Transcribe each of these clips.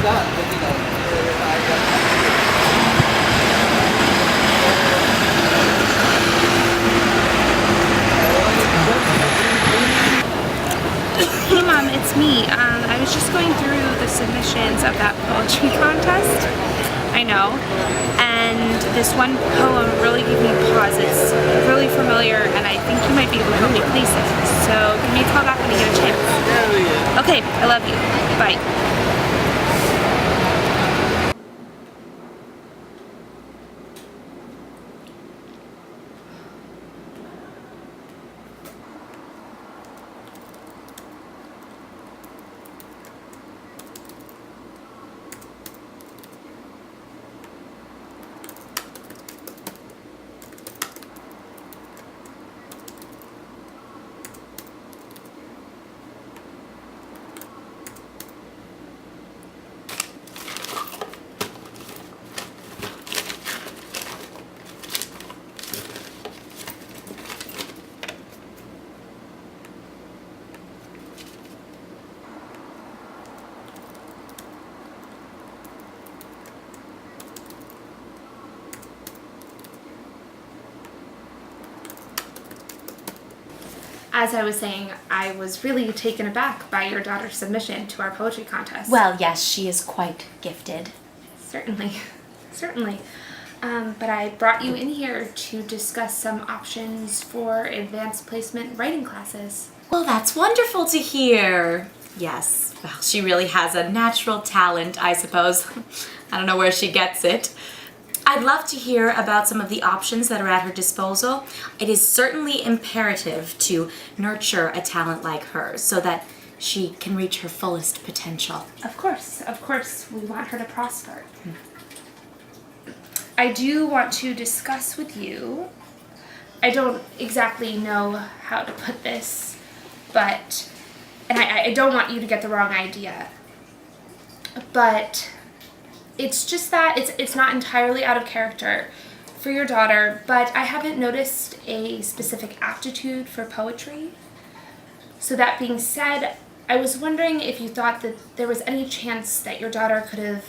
Hey Mom, it's me. I was just going through the submissions of that poetry contest. I know. And this one poem really gave me pause. It's really familiar and I think you might be able to help me place it. So give me a call back when you get a chance. Okay, I love you. Bye. As I was saying, I was really taken aback by your daughter's submission to our poetry contest. Well, yes, she is quite gifted. Certainly, certainly. But I brought you in here to discuss some options for advanced placement writing classes. Well, that's wonderful to hear. Yes, well, she really has a natural talent, I suppose. I don't know where she gets it. I'd love to hear about some of the options that are at her disposal. It is certainly imperative to nurture a talent like hers so that she can reach her fullest potential. Of course, we want her to prosper. I do want to discuss with you, I don't exactly know how to put this, but, and I don't want you to get the wrong idea, but it's just that it's not entirely out of character for your daughter, but I haven't noticed a specific aptitude for poetry. So that being said, I was wondering if you thought that there was any chance that your daughter could have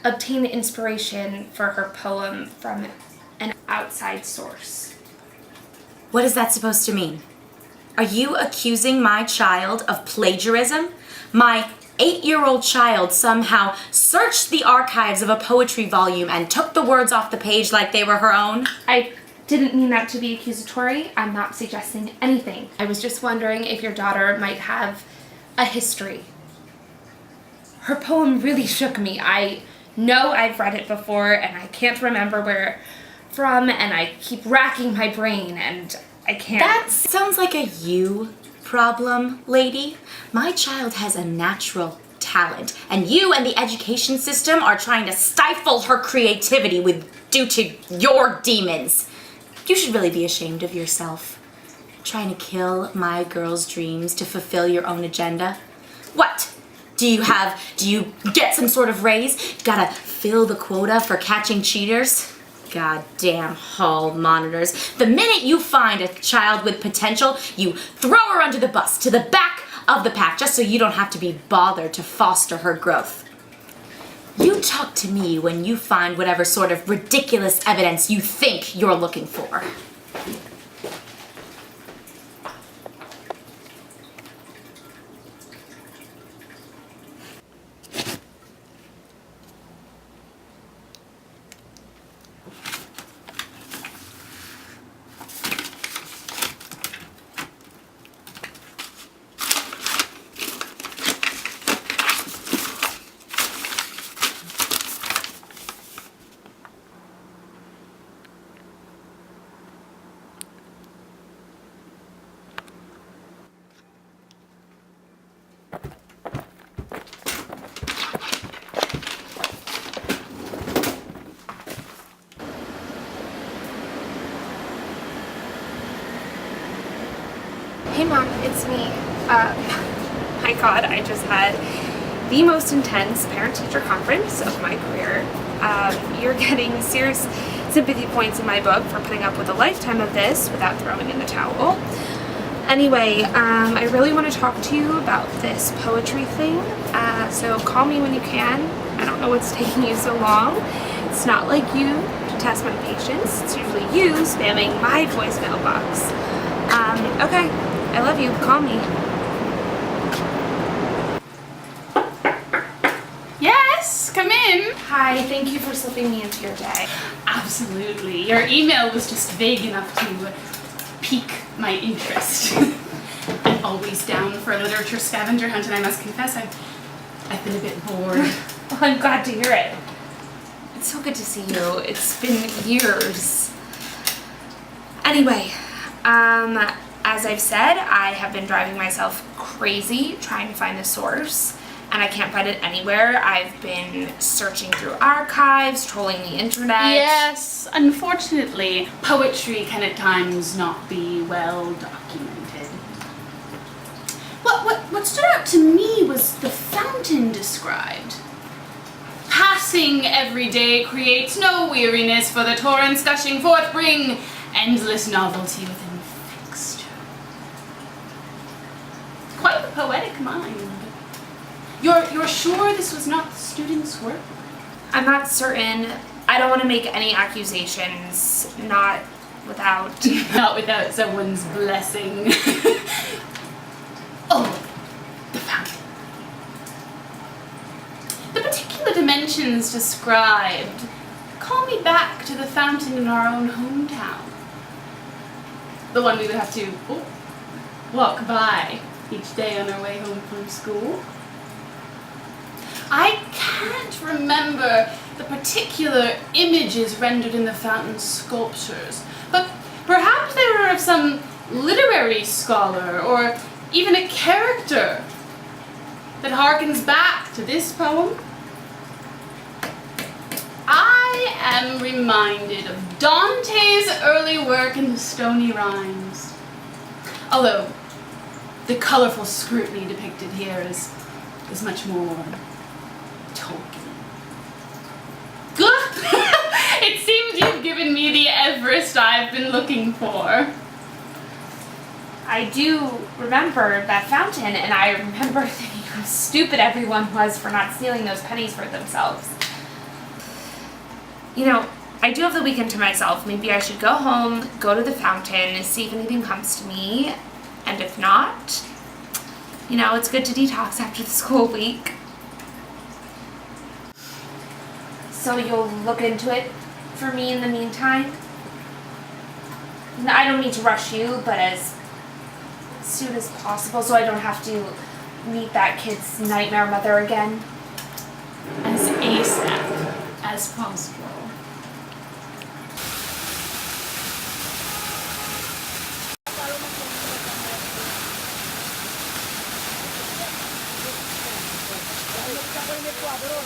obtained inspiration for her poem from an outside source. What is that supposed to mean? Are you accusing my child of plagiarism? My 8-year-old child somehow searched the archives of a poetry volume and took the words off the page like they were her own? I didn't mean that to be accusatory. I'm not suggesting anything. I was just wondering if your daughter might have a history. Her poem really shook me. I know I've read it before and I can't remember where from, and I keep racking my brain and I can't. That sounds like a you problem, lady. My child has a natural talent, and you and the education system are trying to stifle her creativity due to your demons. You should really be ashamed of yourself. Trying to kill my girl's dreams to fulfill your own agenda. What? Do you get some sort of raise? Gotta fill the quota for catching cheaters? Goddamn hall monitors. The minute you find a child with potential, you throw her under the bus to the back of the pack just so you don't have to be bothered to foster her growth. You talk to me when you find whatever sort of ridiculous evidence you think you're looking for. Hey Mom, it's me. My God, I just had the most intense parent-teacher conference of my career. You're getting serious sympathy points in my book for putting up with a lifetime of this without throwing in the towel. Anyway, I really want to talk to you about this poetry thing, so call me when you can. know what's taking you so long. It's not like you to test my patience. It's usually you spamming my voicemail box. Okay. I love you. Call me. Yes, come in. Hi, thank you for slipping me into your day. Absolutely. Your email was just vague enough to pique my interest. I'm always down for a literature scavenger hunt, and I must confess I've been a bit bored. Well, I'm glad to hear it. It's so good to see you. It's been years. Anyway, as I've said, I have been driving myself crazy trying to find the source, and I can't find it anywhere. I've been searching through archives, trolling the internet. Yes, unfortunately, poetry can at times not be well documented. What stood out to me was the fountain described. Passing every day creates no weariness, for the torrents gushing forth bring endless novelty within fixture. Quite the poetic mind. You're sure this was not the student's work? I'm not certain. I don't want to make any accusations, not without... Not without someone's blessing. Oh, the fountain. The particular dimensions described call me back to the fountain in our own hometown. The one we would have to walk by each day on our way home from school. I can't remember the particular images rendered in the fountain sculptures, but perhaps they were of some literary scholar or even a character that harkens back to this poem. I am reminded of Dante's early work in the Stony Rhymes, although the colorful scrutiny depicted here is much more Tolkien. Good! It seems you've given me the Everest I've been looking for. I do remember that fountain, and I remember thinking how stupid everyone was for not stealing those pennies for themselves. You know, I do have the weekend to myself. Maybe I should go home, go to the fountain, see if anything comes to me, and if not, you know, it's good to detox after the school week. So you'll look into it for me in the meantime? I don't mean to rush you, but as soon as possible so I don't have to meet that kid's nightmare mother again. As ASAP as possible.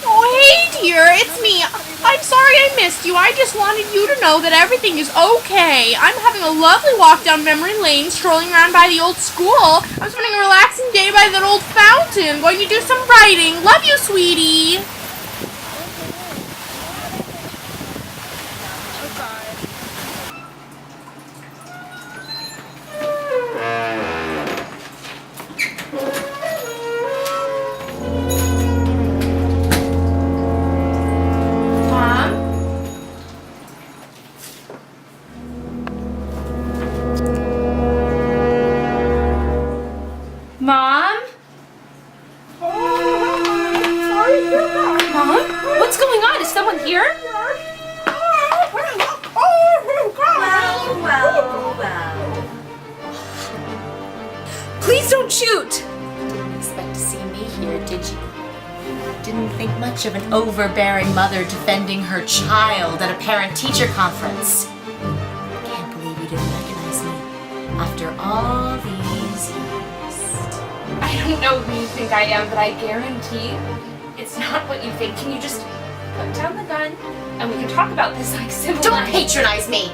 Oh, hey dear, it's me. I'm sorry I missed you. I just wanted you to know that everything is okay. I'm having a lovely walk down memory lane, strolling around by the old school. I'm spending a relaxing day by that old fountain, going to do some writing. Love you, sweetie. Mom? Mom? What's going on? Is someone here? Well. Please don't shoot! Didn't expect to see me here, did you? Didn't think much of an overbearing mother defending her child at a parent-teacher conference. Can't believe you didn't recognize me after all these years. I don't know who you think I am, but I guarantee it's not what you think. Can you just put down the gun and we can talk about this like civilized? Don't patronize me!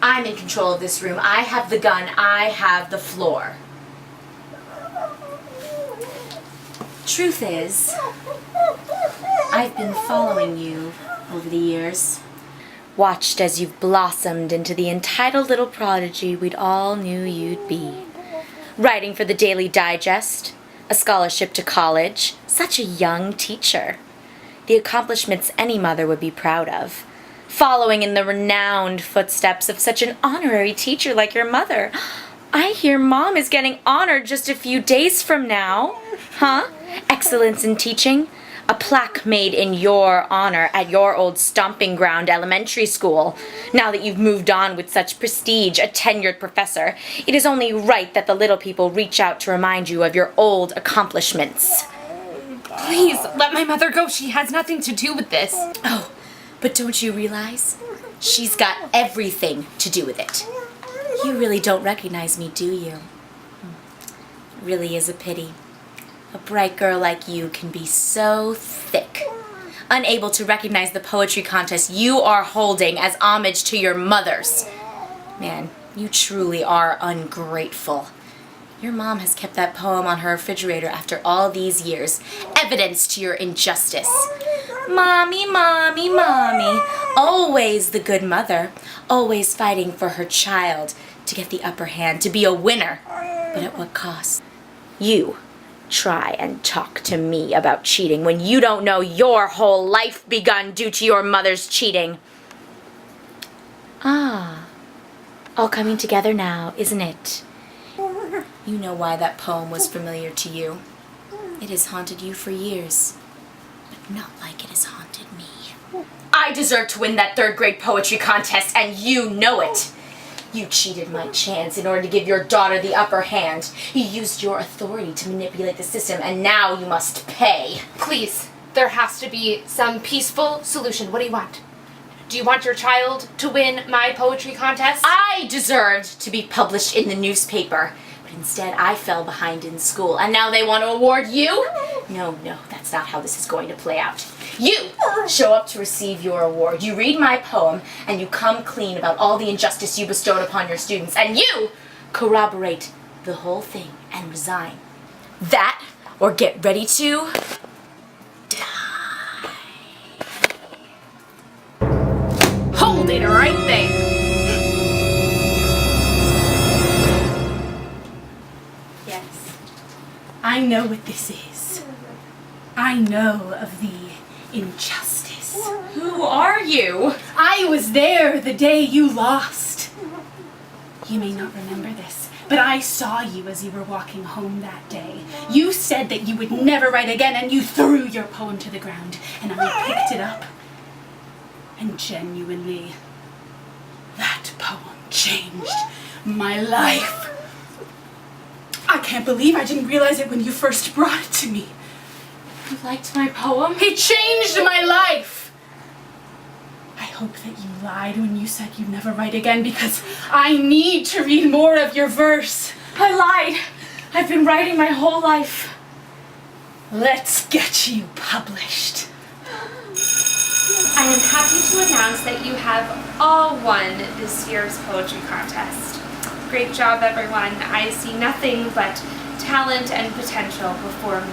I'm in control of this room. I have the gun. I have the floor. Truth is, I've been following you over the years. Watched as you've blossomed into the entitled little prodigy we'd all knew you'd be. Writing for the Daily Digest, a scholarship to college, such a young teacher. the accomplishments any mother would be proud of. Following in the renowned footsteps of such an honorary teacher like your mother. I hear Mom is getting honored just a few days from now. Huh? Excellence in teaching? A plaque made in your honor at your old stomping ground elementary school. Now that you've moved on with such prestige, a tenured professor, it is only right that the little people reach out to remind you of your old accomplishments. Please, let my mother go. She has nothing to do with this. Oh, but don't you realize? She's got everything to do with it. You really don't recognize me, do you? It really is a pity. A bright girl like you can be so thick, unable to recognize the poetry contest you are holding as homage to your mother's. Man, you truly are ungrateful. Your mom has kept that poem on her refrigerator after all these years, evidence to your injustice. Mommy, mommy, mommy, always the good mother, always fighting for her child to get the upper hand, to be a winner. But at what cost? You try and talk to me about cheating when you don't know your whole life begun due to your mother's cheating. Ah, all coming together now, isn't it? You know why that poem was familiar to you. It has haunted you for years, but not like it has haunted me. I deserve to win that third grade poetry contest, and you know it. You cheated my chance in order to give your daughter the upper hand. You used your authority to manipulate the system, and now you must pay. Please, there has to be some peaceful solution. What do you want? Do you want your child to win my poetry contest? I deserved to be published in the newspaper, but instead I fell behind in school, and now they want to award you? No, that's not how this is going to play out. You show up to receive your award. You read my poem, and you come clean about all the injustice you bestowed upon your students, and you corroborate the whole thing and resign. That, or get ready to die. Hold it right there. Yes, I know what this is. I know of the injustice. Who are you? I was there the day you lost. You may not remember this, but I saw you as you were walking home that day. You said that you would never write again, and you threw your poem to the ground, and I picked it up. And genuinely, that poem changed my life. I can't believe I didn't realize it when you first brought it to me. You liked my poem? It changed my life. I hope that you lied when you said you'd never write again, because I need to read more of your verse. I lied. I've been writing my whole life. Let's get you published. I am happy to announce that you have all won this year's poetry contest. Great job, everyone. I see nothing but talent and potential before me.